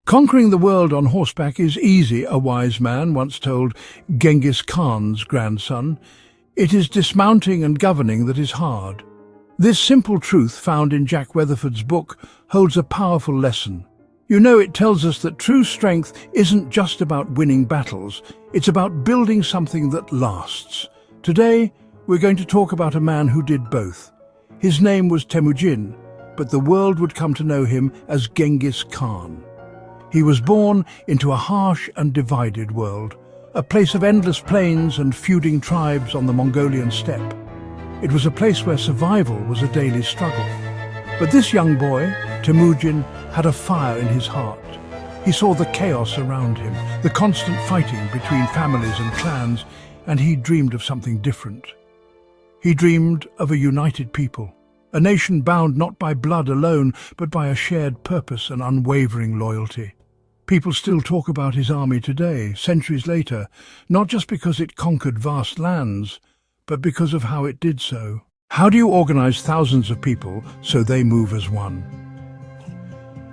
Conquering the world on horseback is easy, a wise man once told Genghis Khan's grandson. It is dismounting and governing that is hard. This simple truth found in Jack Weatherford's book holds a powerful lesson. You know, it tells us that true strength isn't just about winning battles, it's about building something that lasts. Today, we're going to talk about a man who did both. His name was Temujin, but the world would come to know him as Genghis Khan. He was born into a harsh and divided world, a place of endless plains and feuding tribes on the Mongolian steppe. It was a place where survival was a daily struggle. But this young boy, Temujin, had a fire in his heart. He saw the chaos around him, the constant fighting between families and clans, and he dreamed of something different. He dreamed of a united people, a nation bound not by blood alone, but by a shared purpose and unwavering loyalty. People still talk about his army today, centuries later, not just because it conquered vast lands, but because of how it did so. How do you organize thousands of people so they move as one?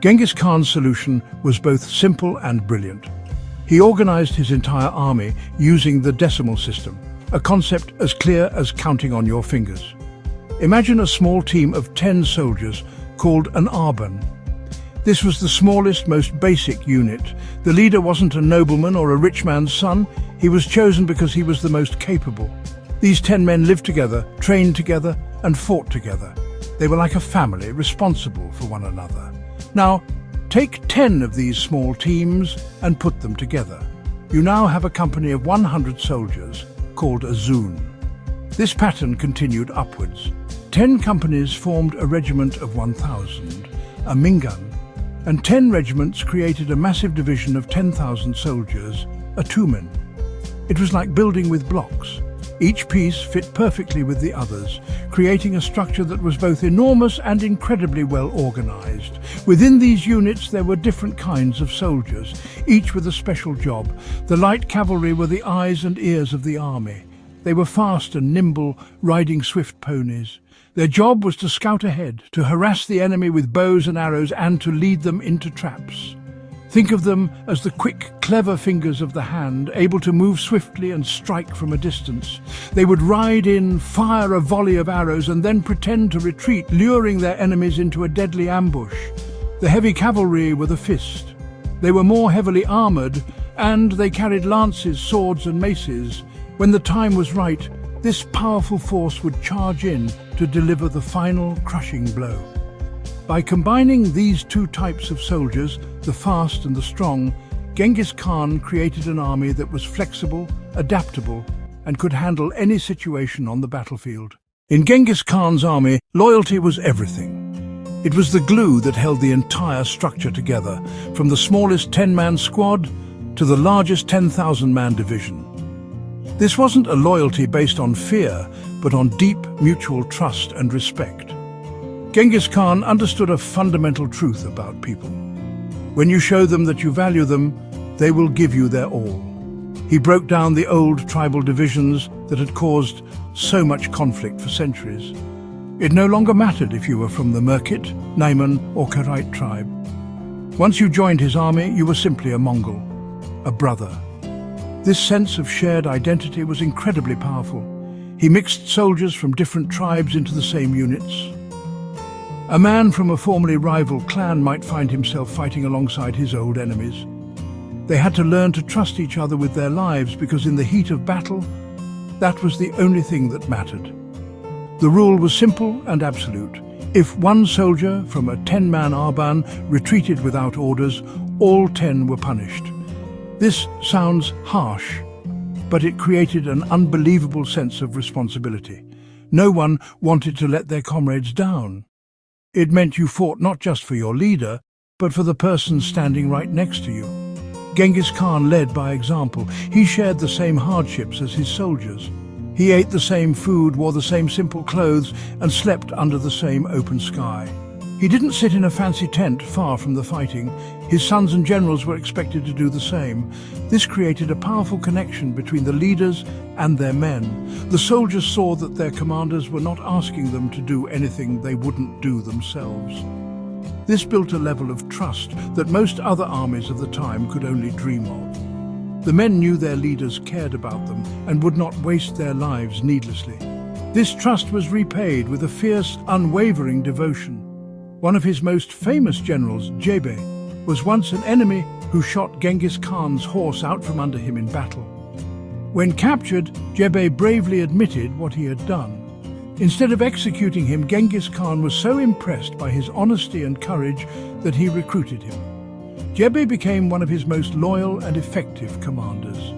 Genghis Khan's solution was both simple and brilliant. He organized his entire army using the decimal system, a concept as clear as counting on your fingers. Imagine a small team of 10 soldiers called an arban. This was the smallest, most basic unit. The leader wasn't a nobleman or a rich man's son. He was chosen because he was the most capable. These 10 men lived together, trained together, and fought together. They were like a family, responsible for one another. Now, take 10 of these small teams and put them together. You now have a company of 100 soldiers, called a zun. This pattern continued upwards. 10 companies formed a regiment of 1,000, a mingan, and 10 regiments created a massive division of 10,000 soldiers, a tumen. It was like building with blocks. Each piece fit perfectly with the others, creating a structure that was both enormous and incredibly well organized. Within these units there were different kinds of soldiers, each with a special job. The light cavalry were the eyes and ears of the army. They were fast and nimble, riding swift ponies. Their job was to scout ahead, to harass the enemy with bows and arrows, and to lead them into traps. Think of them as the quick, clever fingers of the hand, able to move swiftly and strike from a distance. They would ride in, fire a volley of arrows, and then pretend to retreat, luring their enemies into a deadly ambush. The heavy cavalry were the fist. They were more heavily armoured, and they carried lances, swords and maces. When the time was right, this powerful force would charge in to deliver the final crushing blow. By combining these two types of soldiers, the fast and the strong, Genghis Khan created an army that was flexible, adaptable, and could handle any situation on the battlefield. In Genghis Khan's army, loyalty was everything. It was the glue that held the entire structure together, from the smallest 10-man squad to the largest 10,000-man division. This wasn't a loyalty based on fear, but on deep mutual trust and respect. Genghis Khan understood a fundamental truth about people. When you show them that you value them, they will give you their all. He broke down the old tribal divisions that had caused so much conflict for centuries. It no longer mattered if you were from the Merkit, Naiman or Karaite tribe. Once you joined his army, you were simply a Mongol, a brother. This sense of shared identity was incredibly powerful. He mixed soldiers from different tribes into the same units. A man from a formerly rival clan might find himself fighting alongside his old enemies. They had to learn to trust each other with their lives because in the heat of battle, that was the only thing that mattered. The rule was simple and absolute. If one soldier from a 10-man arban retreated without orders, all 10 were punished. This sounds harsh, but it created an unbelievable sense of responsibility. No one wanted to let their comrades down. It meant you fought not just for your leader, but for the person standing right next to you. Genghis Khan led by example. He shared the same hardships as his soldiers. He ate the same food, wore the same simple clothes, and slept under the same open sky. He didn't sit in a fancy tent far from the fighting. His sons and generals were expected to do the same. This created a powerful connection between the leaders and their men. The soldiers saw that their commanders were not asking them to do anything they wouldn't do themselves. This built a level of trust that most other armies of the time could only dream of. The men knew their leaders cared about them and would not waste their lives needlessly. This trust was repaid with a fierce, unwavering devotion. One of his most famous generals, Jebe, was once an enemy who shot Genghis Khan's horse out from under him in battle. When captured, Jebe bravely admitted what he had done. Instead of executing him, Genghis Khan was so impressed by his honesty and courage that he recruited him. Jebe became one of his most loyal and effective commanders.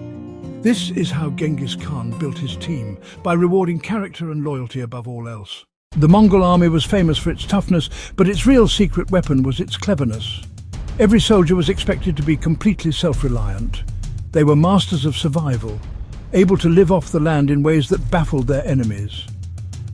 This is how Genghis Khan built his team, by rewarding character and loyalty above all else. The Mongol army was famous for its toughness, but its real secret weapon was its cleverness. Every soldier was expected to be completely self-reliant. They were masters of survival, able to live off the land in ways that baffled their enemies.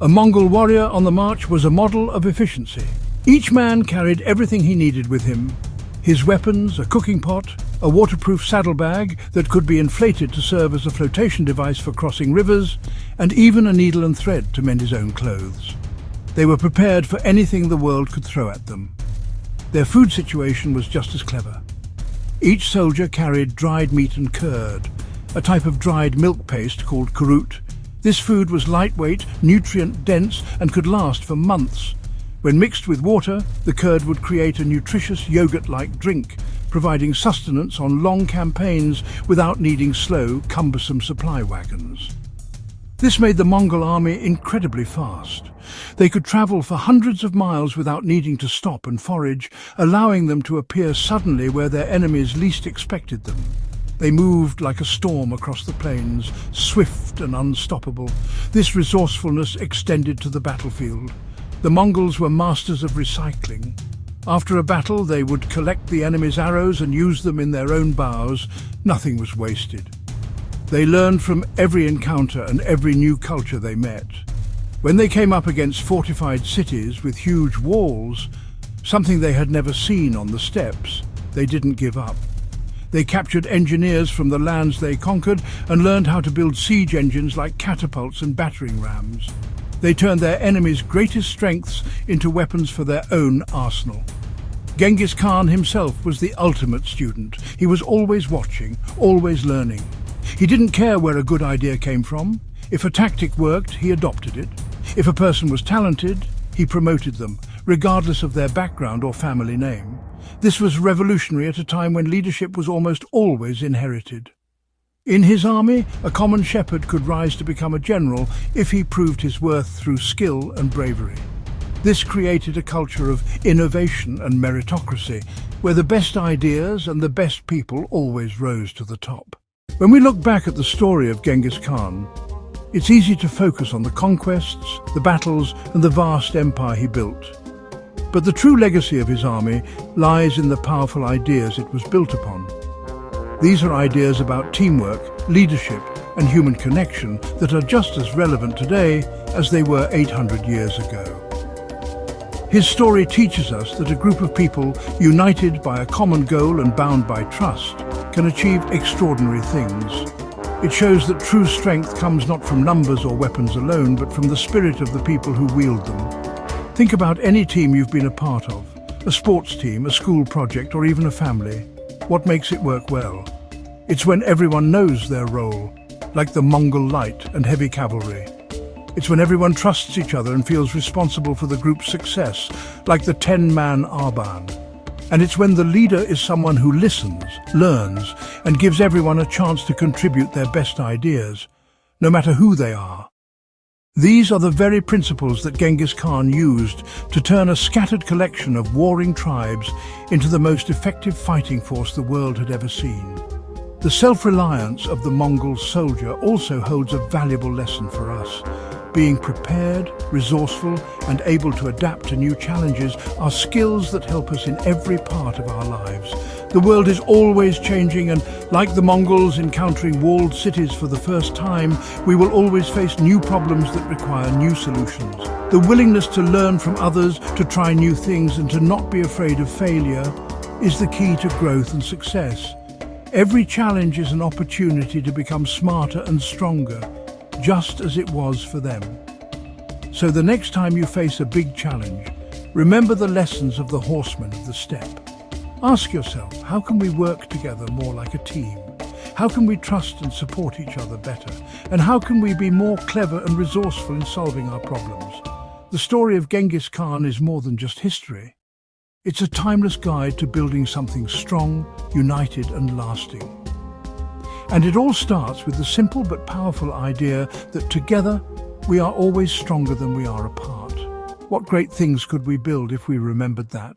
A Mongol warrior on the march was a model of efficiency. Each man carried everything he needed with him: his weapons, a cooking pot, a waterproof saddlebag that could be inflated to serve as a flotation device for crossing rivers, and even a needle and thread to mend his own clothes. They were prepared for anything the world could throw at them. Their food situation was just as clever. Each soldier carried dried meat and curd, a type of dried milk paste called kurut. This food was lightweight, nutrient-dense, and could last for months. When mixed with water, the curd would create a nutritious yogurt-like drink, providing sustenance on long campaigns without needing slow, cumbersome supply wagons. This made the Mongol army incredibly fast. They could travel for hundreds of miles without needing to stop and forage, allowing them to appear suddenly where their enemies least expected them. They moved like a storm across the plains, swift and unstoppable. This resourcefulness extended to the battlefield. The Mongols were masters of recycling. After a battle, they would collect the enemy's arrows and use them in their own bows. Nothing was wasted. They learned from every encounter and every new culture they met. When they came up against fortified cities with huge walls, something they had never seen on the steppes, they didn't give up. They captured engineers from the lands they conquered and learned how to build siege engines like catapults and battering rams. They turned their enemies' greatest strengths into weapons for their own arsenal. Genghis Khan himself was the ultimate student. He was always watching, always learning. He didn't care where a good idea came from. If a tactic worked, he adopted it. If a person was talented, he promoted them, regardless of their background or family name. This was revolutionary at a time when leadership was almost always inherited. In his army, a common shepherd could rise to become a general if he proved his worth through skill and bravery. This created a culture of innovation and meritocracy, where the best ideas and the best people always rose to the top. When we look back at the story of Genghis Khan, it's easy to focus on the conquests, the battles, and the vast empire he built. But the true legacy of his army lies in the powerful ideas it was built upon. These are ideas about teamwork, leadership, and human connection that are just as relevant today as they were 800 years ago. His story teaches us that a group of people united by a common goal and bound by trust can achieve extraordinary things. It shows that true strength comes not from numbers or weapons alone, but from the spirit of the people who wield them. Think about any team you've been a part of, a sports team, a school project, or even a family. What makes it work well? It's when everyone knows their role, like the Mongol light and heavy cavalry. It's when everyone trusts each other and feels responsible for the group's success, like the 10-man Arban. And it's when the leader is someone who listens, learns, and gives everyone a chance to contribute their best ideas, no matter who they are. These are the very principles that Genghis Khan used to turn a scattered collection of warring tribes into the most effective fighting force the world had ever seen. The self-reliance of the Mongol soldier also holds a valuable lesson for us. Being prepared, resourceful, and able to adapt to new challenges are skills that help us in every part of our lives. The world is always changing, and like the Mongols encountering walled cities for the first time, we will always face new problems that require new solutions. The willingness to learn from others, to try new things, and to not be afraid of failure is the key to growth and success. Every challenge is an opportunity to become smarter and stronger, just as it was for them. So the next time you face a big challenge, Remember the lessons of the horsemen of the steppe. Ask yourself, how can we work together more like a team? How can we trust and support each other better? And how can we be more clever and resourceful in solving our problems? The story of Genghis Khan is more than just history. It's a timeless guide to building something strong, united and lasting. And it all starts with the simple but powerful idea that together we are always stronger than we are apart. What great things could we build if we remembered that?